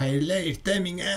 Xayrli erta menga.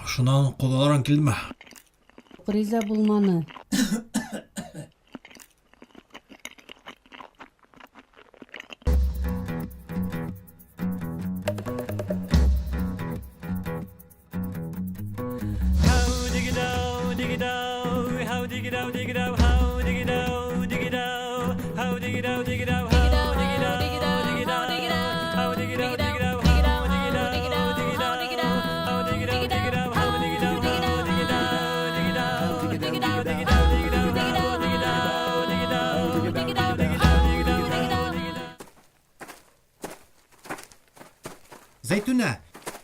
Şundan qodalaran kelme. Риза булманы. Zeytuna,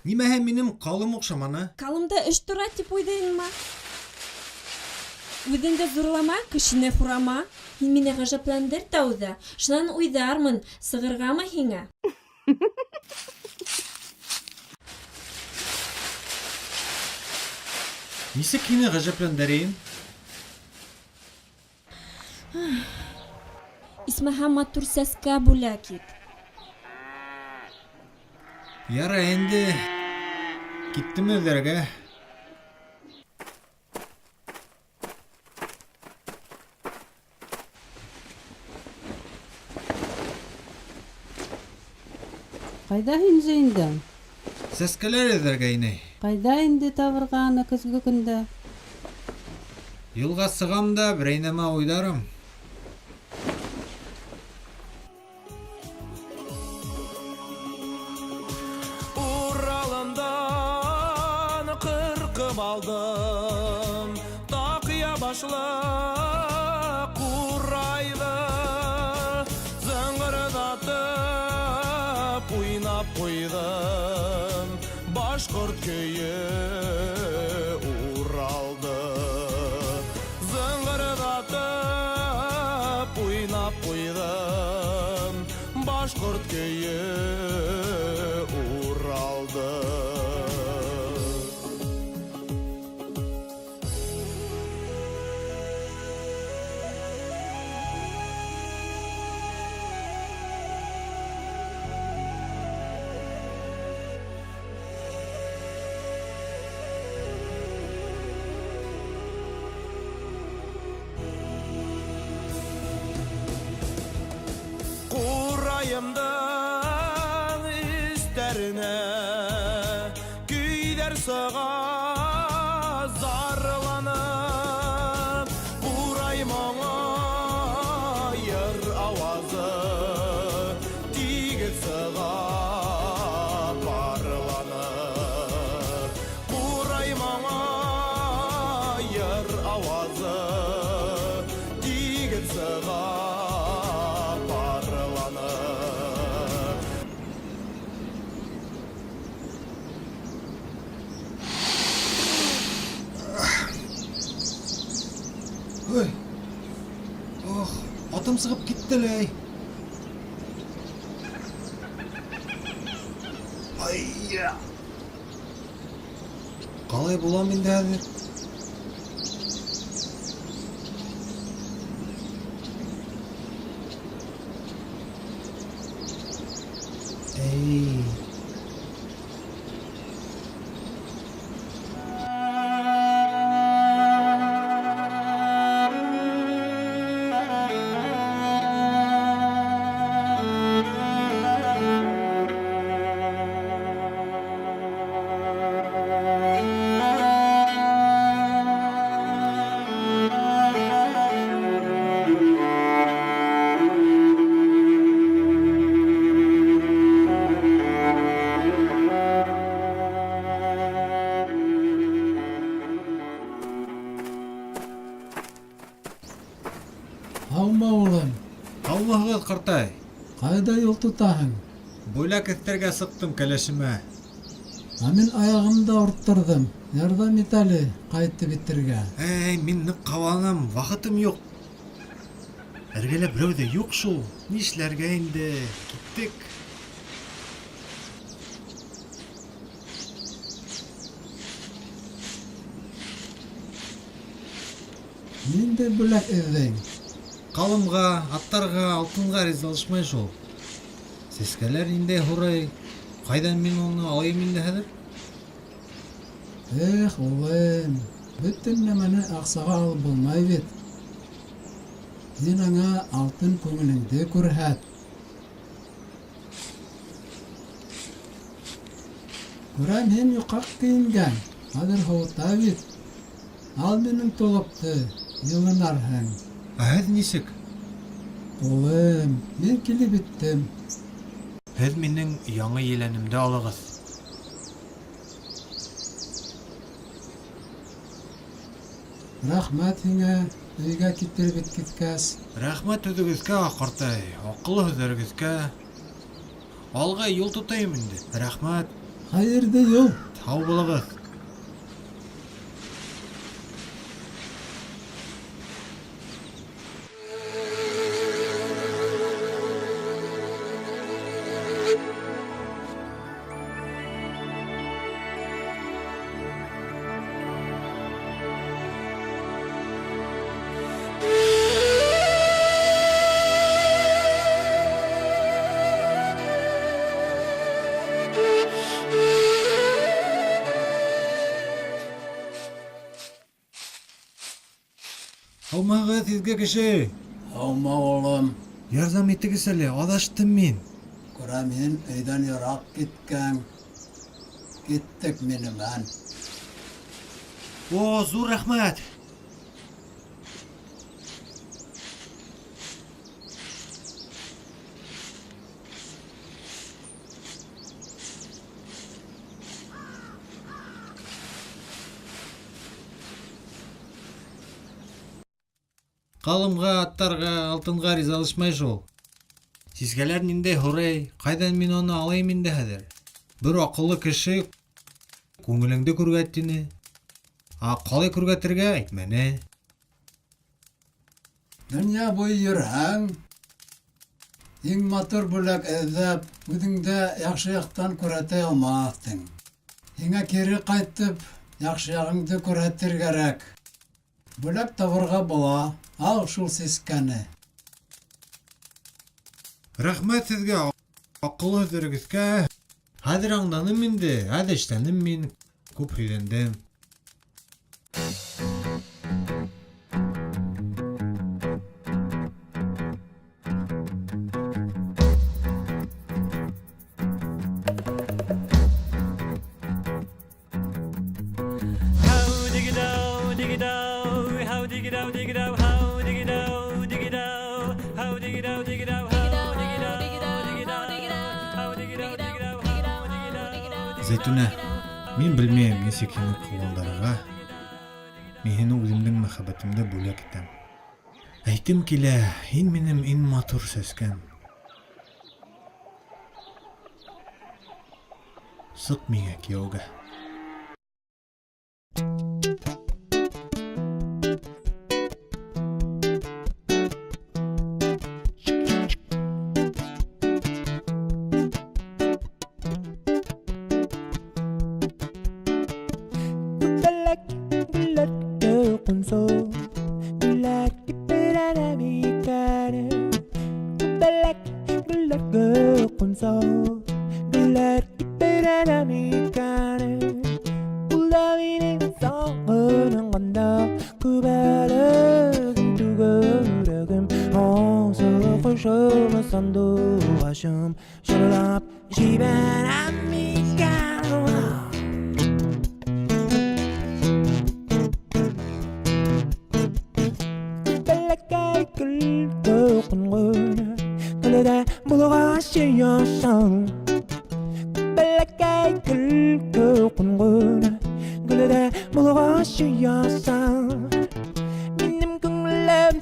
nima hem benim kalım okşamanı? Kalımda iş dura tip oydayın mı? Ödünde zırlama, kışine furama. Mine gajaplandır tavda. Şunan uydarmın, sığırgama hina. Nisi kine gajaplandırayım? İsmaha matur seska bulakit. Yara endi gittim evlerge. Кайда инде инде? Seskeler evlerge yine. Кайда инде табырганы көзгө күндө? Yılga sığam da bireyneme oydarım. Uralımdan kırkım aldım. Takıya başla kuraylı. Zıngırdatıp oynap koydum. Başkurt köyü Uraldı. Zıngırdatıp oynap koydum. Başkurt köyü Uraldı. Kurayımdan isterine güder sağa zarlanıp kurayım ona yer avazı tigit sağa parlanıp kurayım ona yer avazı tigit sağa Oy. Oh, atım sıkıp gitti ley. Ay ya. Kalay bulan bindi hadi. Ey. Алма улым, Алмағыз қартай. қайда жол тұтаһың? Бүләк эттәргә сыктым кәләшемә. Мен аяғымды ауырттырдым. Ярдәм ит әле, қайтып битергә. Мин нык кабанам, вакытым юк. Эргәлә берәү дә юк шул. Нишләргә инде? Киттек. Нинди бүләк эҙләйң? Калымга, аттарга, алтынга ризалашмай шул. Сескәләр инде һурый. Кайдан мин уны алайым инде хәзер? Улым, бөтен нәмәне аҡсаға алып булмай бит. Һин аңа алтын күңелеңде күрһәт. Күрәм, һин юҡаҡ кейенгән. Хәҙер һыуыта бит. Ал минең толопты, йылынарһың. Һеҙ нисек? Улым, мин килеп биттем. Һеҙ минең яңы еләнемде алығыҙ. Рәхмәт һиңә, өйгә китереп киткәс. Рәхмәт үҙегеҙгә, ҡартай. Аҡыллы һүҙҙәрегеҙгә. Алға юл тотайым инде. Рәхмәт. Хәйерҙе юл. Һау булығыҙ. Һаумыһығыҙ, изге кеше. Һаумы улым. Ярҙам итегеҙ әле, аҙаштым мин. Күрәм, һин өйҙән йыраҡ киткән. Киттек минемен. О, зур рәхмәт. Ҡалымға, аттарға, алтынға ризалашмай шул. Сискәләр ниндәй һорай, ҡайҙан мин уны алайым инде хәҙер? Бер аҡыллы кеше күңелеңде күргәтте. Ҡалай күргәтергә әйтмәне. Донъя буйы йөрһәң, иң матур бүләк эҙләп, үҙеңдә яҡшы яҡтан күрһәтә алмаҫһың. Һиңә кире ҡайтып, яҡшы яғыңды күрһәтер кәрәк. Бүләк табырға була, ал шул сискәне. Рәхмәт һеҙгә, аҡыллы һүҙҙәрегеҙгә. Хәҙер аңланым инде, хәҙер эшләнем мин. Күп һөйләндем. Зәйтүнә, мин белмәйем нисек һине ҡыуандарырға. Мин һине үҙемдең мөхәббәтемде бүләк итәм. Әйтем килә, һин минең иң матур сәскәм. Сыҡ миңә кейәүгә.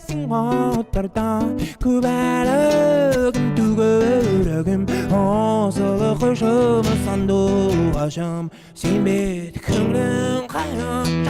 sing oturdan Kübelögüm tügölögüm Osulu kuşum sandu aşım Sen bit kümlün kayım